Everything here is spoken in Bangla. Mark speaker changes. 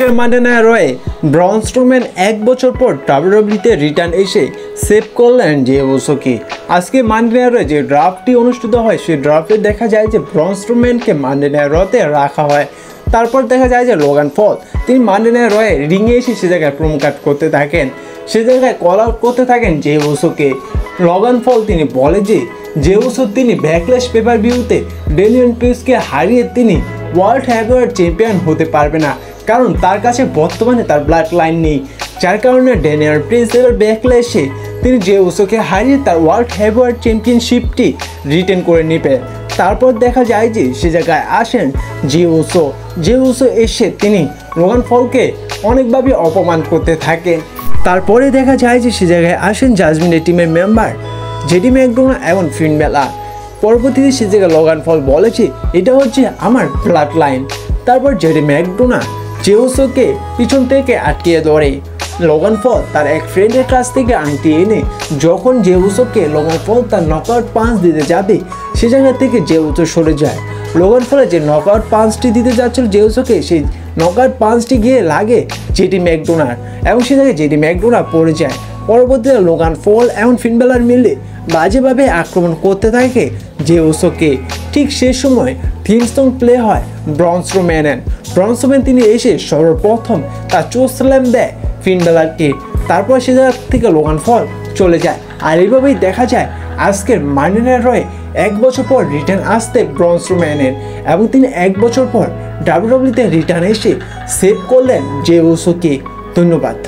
Speaker 1: আজকের মানডে নাইট রয়ে ব্রন স্ট্রোম্যান 1 বছর পর ডাব্লিউডাব্লিউইতে রিটার্ন এসে সেভ করলেন জে উসোকে। আজকে মানডে নাইট রয়ে যে ড্রাফটটি অনুষ্ঠিত হয় সেই ড্রাফটে দেখা যায় যে ব্রন স্ট্রোম্যানকে মানডে নাইট রতে রাখা হয়। তারপর দেখা যায় যে লোগান পল তিনি মানডে নাইট রয়ে রিংয়ে এসে সে জায়গায় প্রোমো কাট করতে থাকেন, সে জায়গায় কল আউট করতে থাকেন জে উসোকে। লোগান পল তিনি বলে যে জে উসো তিনি ব্যাকল্যাশ পেপার ভিউতে ড্যামিয়ান প্রিস্টকে হারিয়ে তিনি ওয়ার্ল্ড হেভিওয়েট চ্যাম্পিয়ন হতে পারবে না, কারণ তার কাছে বর্তমানে তার ব্লাড লাইন নেই, যার কারণে ড্যানিয়াল প্রিন্স এবার ব্যাকল্যাশে তিনি জে উসোকে হারিয়ে তার ওয়ার্ল্ড হেভিওয়েট চ্যাম্পিয়নশিপটি রিটেন করে নেবে। তারপর দেখা যায় যে সে জায়গায় আসেন জে উসো এসে তিনি লোগান পলকে অনেকভাবে অপমান করতে থাকেন। তারপরে দেখা যায় যে সে জায়গায় আসেন জাজমেন্টের টিমের মেম্বার জেডি ম্যাকডোনাল্ড এবং ফিন বেলা। পরবর্তীতে সে জায়গায় লোগান পল বলেছে এটা হচ্ছে আমার ব্লাড লাইন। তারপর জেডি ম্যাকডোনাল্ড জে উসোকে পিছন থেকে আটকিয়ে ধরে। লোগান পল তার এক ফ্রেন্ডের কাছ থেকে আংটি এনে যখন জে উসোকে লোগান পল তার নকআউট পাঞ্চ দিতে যাবে সে জায়গা থেকে জে উসো সরে যায়। লোগান পলে যে নকআউট পাঞ্চটি দিতে যাচ্ছিল জে উসোকে, সেই নকআউট পাঞ্চটি গিয়ে লাগে জেডি ম্যাকডোনাল্ড এবং সে জায়গায় জেডি ম্যাকডোনাল্ড পড়ে যায়। পরবর্তীতে লোগান পল এবং ফিন বেলার মিলে বাজেভাবে আক্রমণ করতে থাকে জে উসোকে। ঠিক সে সময় থিম সং প্লে হয় ব্রন স্ট্রোম্যান তিনি এসে সর্বপ্রথম তার চোখ স্ল্যাম দেয় ফিন বেলারকে। তারপর সে জায়গা থেকে লোগান পল চলে যায়। আর এইভাবেই দেখা যায় আজকের মানডে নাইট রয়ে 1 বছর পর রিটার্ন আসতে ব্রন স্ট্রোম্যানের, এবং তিনি 1 বছর পর ডাব্লিউডাব্লিউইতে রিটার্ন এসে সেভ করলেন জে উসোকে। ধন্যবাদ।